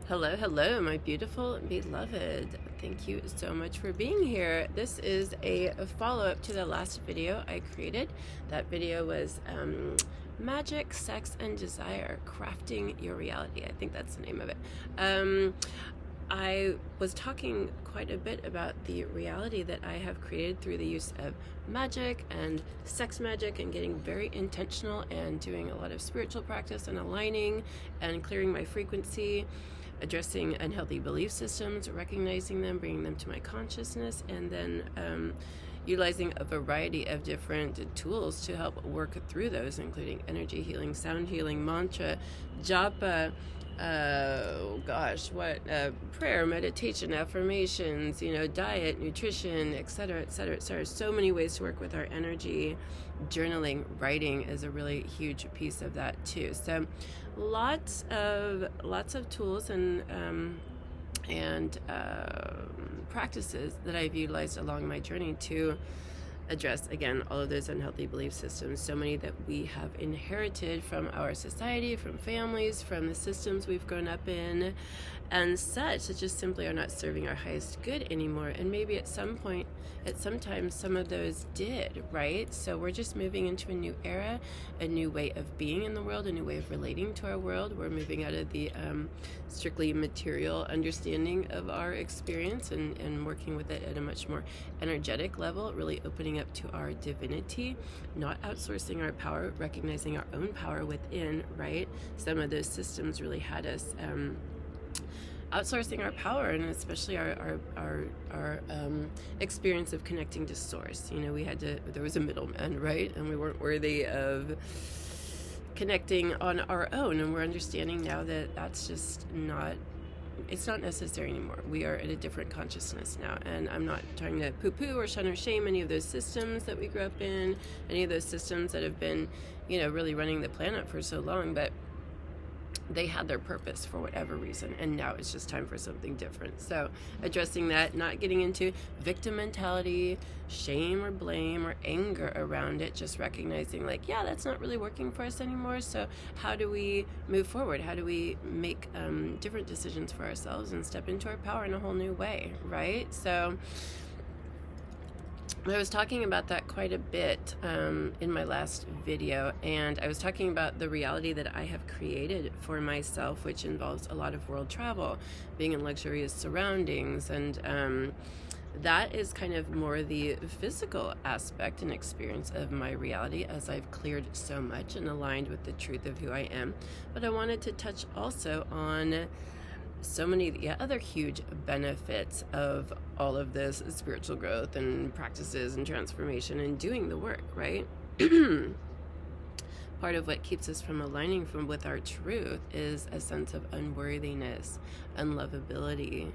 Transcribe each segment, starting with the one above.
Hello, hello, my beautiful beloved. Thank you so much for being here. This is a follow-up to the last video I created. That video was Magic, Sex, and Desire, Crafting Your Reality. I think that's the name of it. I was talking quite a bit about the reality that I have created through the use of magic and sex magic and getting very intentional and doing a lot of spiritual practice and aligning and clearing my frequency, addressing unhealthy belief systems, recognizing them, bringing them to my consciousness, and then utilizing a variety of different tools to help work through those, including energy healing, sound healing, mantra, japa, prayer, meditation, affirmations, diet, nutrition, etc., etc., etc. So many ways to work with our energy. Journaling, writing is a really huge piece of that too. So lots of tools and practices that I've utilized along my journey to address, again, all of those unhealthy belief systems, so many that we have inherited from our society, from families, from the systems we've grown up in, and such that just simply are not serving our highest good anymore. And maybe at some point, sometimes some of those did, right? So we're just moving into a new era, a new way of being in the world, a new way of relating to our world. We're moving out of the strictly material understanding of our experience and working with it at a much more energetic level, really opening up to our divinity, not outsourcing our power, recognizing our own power within, right? Some of those systems really had us outsourcing our power, and especially our experience of connecting to source. There was a middleman, right? And we weren't worthy of connecting on our own, and we're understanding now that that's just not, it's not necessary anymore. We are at a different consciousness now, and I'm not trying to poo-poo or shun or shame any of those systems that we grew up in, any of those systems that have been, really running the planet for so long, but they had their purpose for whatever reason, and now it's just time for something different. So addressing that, not getting into victim mentality, shame or blame or anger around it, just recognizing that's not really working for us anymore. So how do we move forward? How do we make different decisions for ourselves and step into our power in a whole new way, right? So I was talking about that quite a bit in my last video, and I was talking about the reality that I have created for myself, which involves a lot of world travel, being in luxurious surroundings, and that is kind of more the physical aspect and experience of my reality as I've cleared so much and aligned with the truth of who I am. But I wanted to touch also on so many of the other huge benefits of all of this spiritual growth and practices and transformation and doing the work, right? Part of what keeps us from aligning with our truth is a sense of unworthiness, unlovability,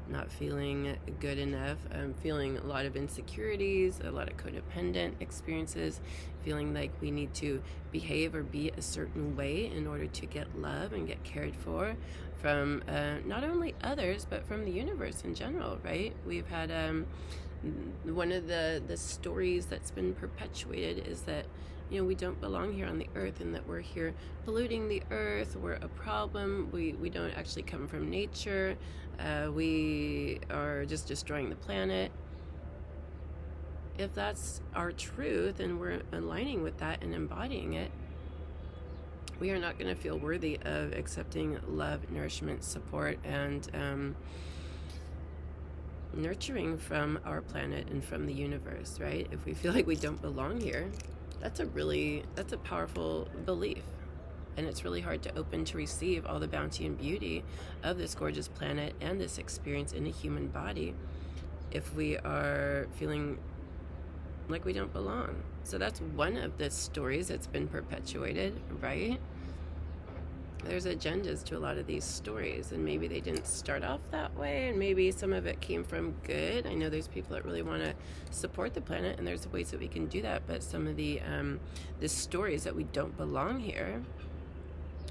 not feeling good enough, feeling a lot of insecurities, a lot of codependent experiences, feeling like we need to behave or be a certain way in order to get love and get cared for from not only others, but from the universe in general, right? We've had one of the stories that's been perpetuated is that we don't belong here on the earth, and that we're here polluting the earth, we're a problem, we don't actually come from nature, we are just destroying the planet. If that's our truth and we're aligning with that and embodying it, we are not going to feel worthy of accepting love, nourishment, support, and nurturing from our planet and from the universe, right? If we feel like we don't belong here, that's a powerful belief. And it's really hard to open to receive all the bounty and beauty of this gorgeous planet and this experience in a human body if we are feeling like we don't belong. So that's one of the stories that's been perpetuated, right? There's agendas to a lot of these stories, and maybe they didn't start off that way, and maybe some of it came from good. I know there's people that really want to support the planet, and there's ways that we can do that, but some of the stories that we don't belong here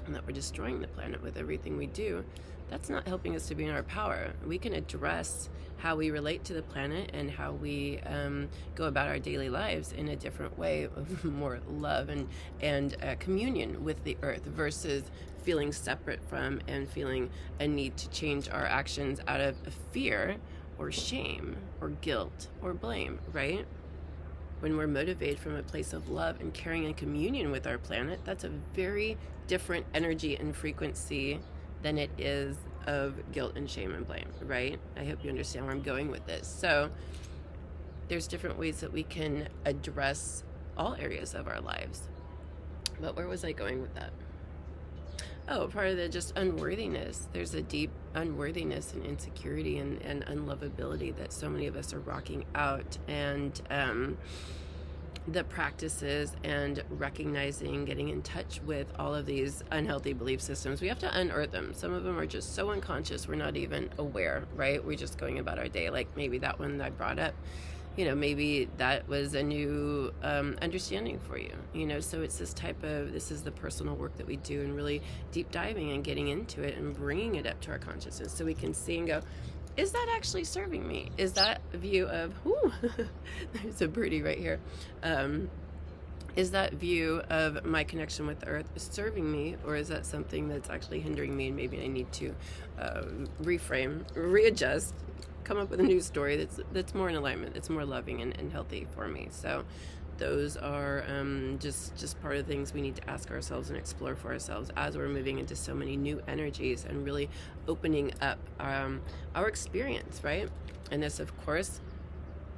and that we're destroying the planet with everything we do, that's not helping us to be in our power. We can address how we relate to the planet and how we go about our daily lives in a different way of more love and communion with the earth versus feeling separate from and feeling a need to change our actions out of fear or shame or guilt or blame, right? When we're motivated from a place of love and caring and communion with our planet, that's a very different energy and frequency than it is of guilt and shame and blame, right? I hope you understand where I'm going with this. So there's different ways that we can address all areas of our lives. But where was I going with that? Oh, part of the just unworthiness. There's a deep unworthiness and insecurity and unlovability that so many of us are rocking out. And the practices and recognizing, getting in touch with all of these unhealthy belief systems, we have to unearth them. Some of them are just so unconscious, we're not even aware, right? We're just going about our day. Like maybe that one I brought up, you know, maybe that was a new understanding for you, you know. So it's this is the personal work that we do, and really deep diving and getting into it and bringing it up to our consciousness so we can see and go, is that actually serving me? Is that view of, there's a birdie right here. Is that view of my connection with the earth serving me, or is that something that's actually hindering me, and maybe I need to reframe, readjust, come up with a new story that's more in alignment, that's more loving and healthy for me. So those are just part of the things we need to ask ourselves and explore for ourselves as we're moving into so many new energies and really opening up our experience, right? And this, of course,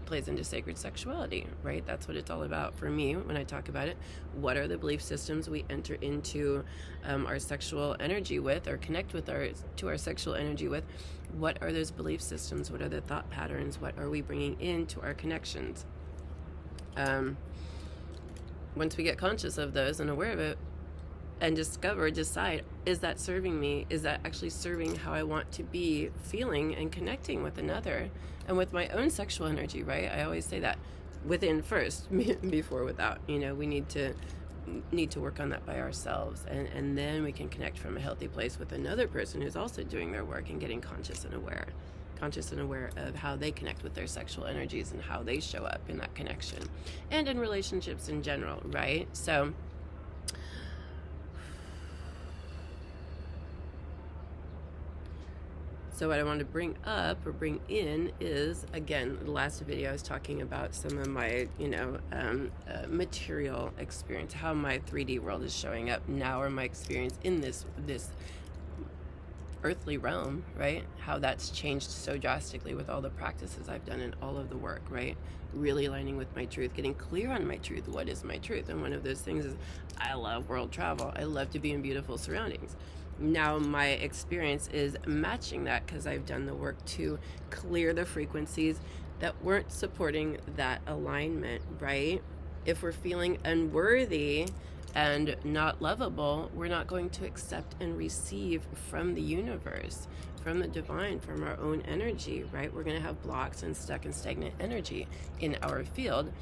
plays into sacred sexuality, right? That's what it's all about for me when I talk about it. What are the belief systems we enter into our sexual energy with, or connect with to our sexual energy with? What are those belief systems? What are the thought patterns? What are we bringing into our connections? Once we get conscious of those and aware of it and decide, is that serving me? Is that actually serving how I want to be feeling and connecting with another and with my own sexual energy, right? I always say that within first, before without. You know, we need to work on that by ourselves, and then we can connect from a healthy place with another person who's also doing their work and getting conscious and aware of how they connect with their sexual energies and how they show up in that connection and in relationships in general, right? So what I want to bring up or bring in is, again, the last video I was talking about some of my, material experience, how my 3D world is showing up now, or my experience in this earthly realm, right? How that's changed so drastically with all the practices I've done and all of the work, right? Really aligning with my truth, getting clear on my truth. What is my truth? And one of those things is I love world travel. I love to be in beautiful surroundings. Now my experience is matching that because I've done the work to clear the frequencies that weren't supporting that alignment, right? If we're feeling unworthy and not lovable, we're not going to accept and receive from the universe, from the divine, from our own energy, right? We're going to have blocks and stuck and stagnant energy in our field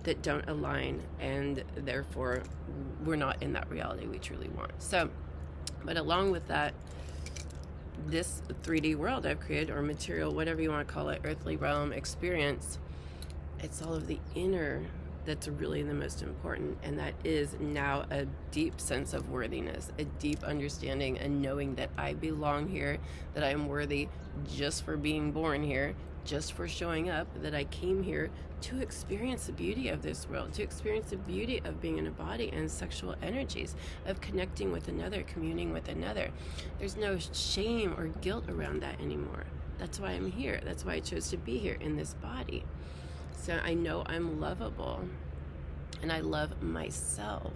that don't align, and therefore we're not in that reality we truly want. So, but along with that, this 3D world I've created, or material, whatever you want to call it, earthly realm experience, it's all of the inner that's really the most important, and that is now a deep sense of worthiness, a deep understanding and knowing that I belong here, that I am worthy just for being born here, just for showing up, that I came here to experience the beauty of this world, to experience the beauty of being in a body and sexual energies, of connecting with another, communing with another. There's no shame or guilt around that anymore. That's why I'm here. That's why I chose to be here in this body. So I know I'm lovable, and I love myself,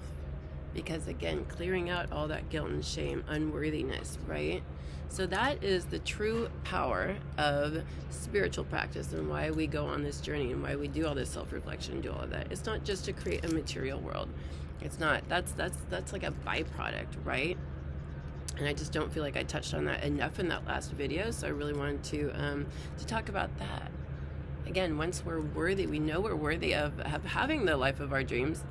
because again, clearing out all that guilt and shame, unworthiness, right? So that is the true power of spiritual practice, and why we go on this journey, and why we do all this self-reflection and do all of that. It's not just to create a material world. It's not. That's like a byproduct, right? And I just don't feel like I touched on that enough in that last video, so I really wanted to talk about that. Again, once we're worthy, we know we're worthy of having the life of our dreams,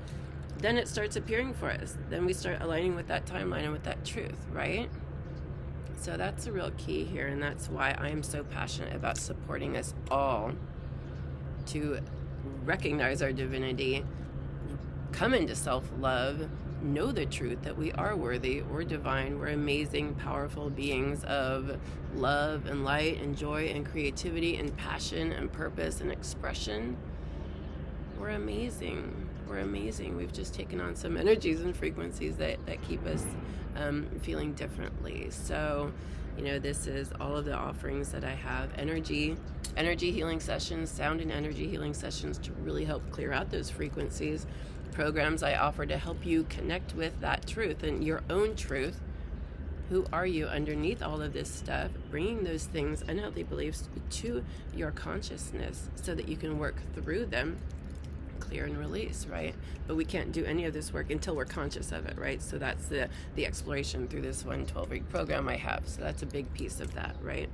then it starts appearing for us. Then we start aligning with that timeline and with that truth, right? So that's the real key here, and that's why I am so passionate about supporting us all to recognize our divinity, come into self-love, know the truth that we are worthy, we're divine, we're amazing, powerful beings of love and light and joy and creativity and passion and purpose and expression. We're amazing. We're amazing. We've just taken on some energies and frequencies that keep us feeling differently. So, this is all of the offerings that I have. Energy healing sessions, sound and energy healing sessions to really help clear out those frequencies. Programs I offer to help you connect with that truth and your own truth. Who are you underneath all of this stuff? Bringing those things, unhealthy beliefs, to your consciousness so that you can work through them, clear and release, right? But we can't do any of this work until we're conscious of it, right? So that's the exploration through this 12-week program I have. So that's a big piece of that, right?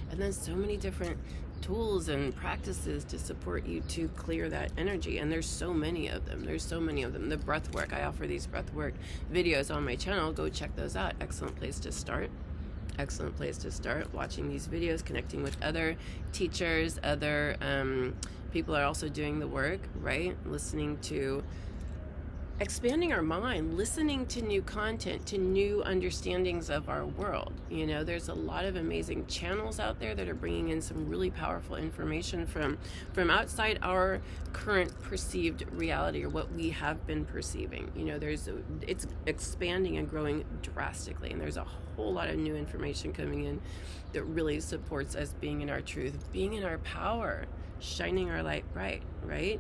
And then so many different tools and practices to support you to clear that energy, and there's so many of them. The breath work, I offer these breath work videos on my channel. Go check those out. Excellent place to start watching these videos, connecting with other teachers, other people are also doing the work, right? Listening to, expanding our mind, listening to new content, to new understandings of our world. There's a lot of amazing channels out there that are bringing in some really powerful information from outside our current perceived reality, or what we have been perceiving. It's expanding and growing drastically, and there's a whole lot of new information coming in that really supports us being in our truth, being in our power, shining our light bright, right?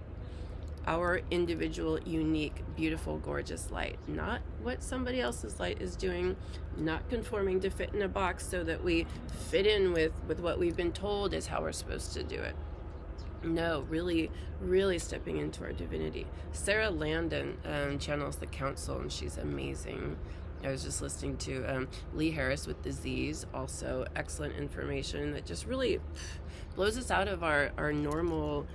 Our individual, unique, beautiful, gorgeous light, not what somebody else's light is doing, not conforming to fit in a box so that we fit in with what we've been told is how we're supposed to do it. No, really, really stepping into our divinity. Sarah Landon channels the council, and she's amazing. I was just listening to Lee Harris with Disease, also excellent information that just really blows us out of our normal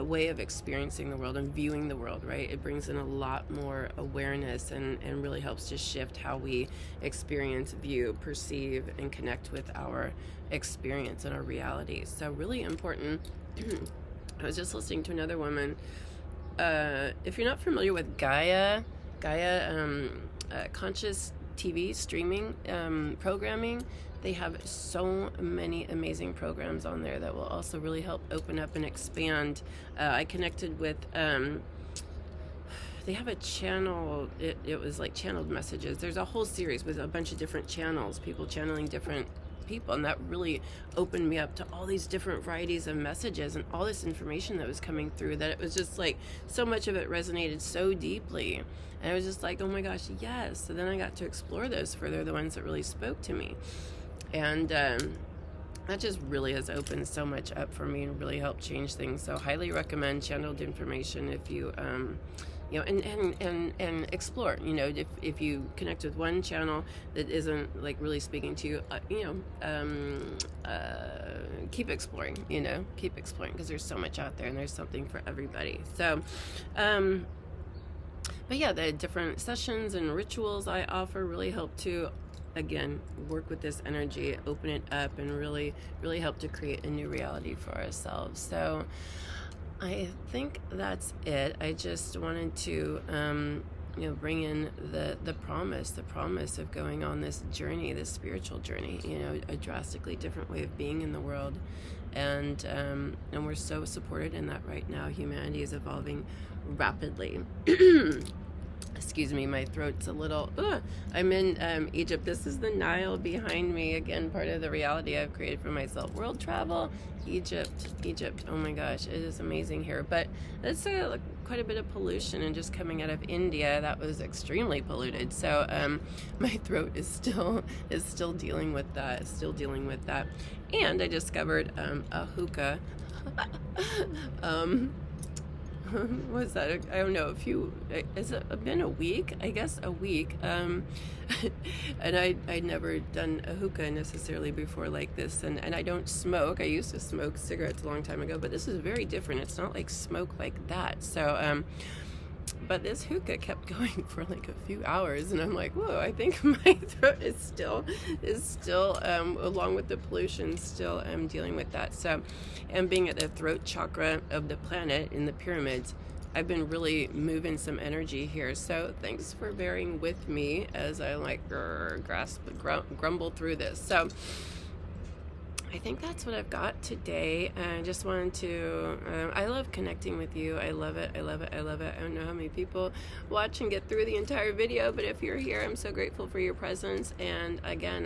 way of experiencing the world and viewing the world, right? It brings in a lot more awareness and really helps to shift how we experience, view, perceive, and connect with our experience and our reality. So really important. I was just listening to another woman. If you're not familiar with Gaia conscious TV streaming programming, they have so many amazing programs on there that will also really help open up and expand. I connected with they have a channel, it was like channeled messages. There's a whole series with a bunch of different channels, people channeling different people, and that really opened me up to all these different varieties of messages and all this information that was coming through, that it was just like so much of it resonated so deeply, and I was just like, oh my gosh, yes. So then I got to explore those further, the ones that really spoke to me, and that just really has opened so much up for me and really helped change things. So highly recommend channeled information if you and explore. If you connect with one channel that isn't like really speaking to you, keep exploring. Keep exploring, because there's so much out there and there's something for everybody. So but yeah, the different sessions and rituals I offer really help to, again, work with this energy, open it up, and really help to create a new reality for ourselves. So I think that's it. I just wanted to bring in the promise of going on this journey, this spiritual journey, a drastically different way of being in the world, and we're so supported in that right now. Humanity is evolving rapidly. Excuse me, my throat's a little, I'm in Egypt. This is the Nile behind me. Again, part of the reality I've created for myself. World travel, Egypt. Oh my gosh, it is amazing here. But it's quite a bit of pollution, and just coming out of India, that was extremely polluted. So my throat is still dealing with that. And I discovered a hookah. Was that? I don't know. Has it been a week? I guess a week. And I'd never done a hookah necessarily before like this. And I don't smoke. I used to smoke cigarettes a long time ago, but this is very different. It's not like smoke like that. So, but this hookah kept going for like a few hours, and I'm like, whoa, I think my throat is still along with the pollution, still dealing with that. So, and being at the throat chakra of the planet in the pyramids, I've been really moving some energy here. So thanks for bearing with me as I like grumble through this. So I think that's what I've got today. I just wanted to, I love connecting with you. I love it. I love it. I love it. I don't know how many people watch and get through the entire video, but if you're here, I'm so grateful for your presence. And again,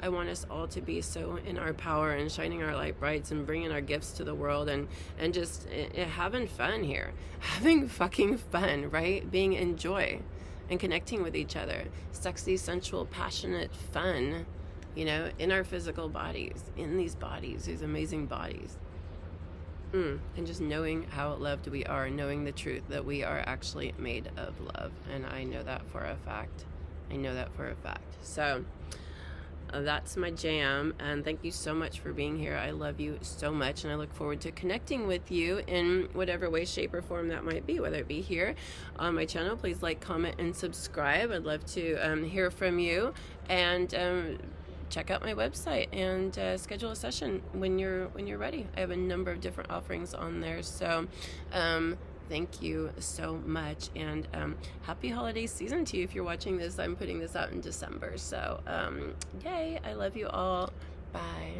I want us all to be so in our power and shining our light brights and bringing our gifts to the world and just having fun here. Having fucking fun, right? Being in joy and connecting with each other. Sexy, sensual, passionate fun. In our physical bodies, in these bodies, these amazing bodies. And just knowing how loved we are, knowing the truth that we are actually made of love. And I know that for a fact. So that's my jam. And thank you so much for being here. I love you so much. And I look forward to connecting with you in whatever way, shape, or form that might be, whether it be here on my channel. Please like, comment, and subscribe. I'd love to hear from you. And check out my website and schedule a session when you're ready. I have a number of different offerings on there. So thank you so much, and happy holiday season to you. If you're watching this, I'm putting this out in December. So yay, I love you all. Bye.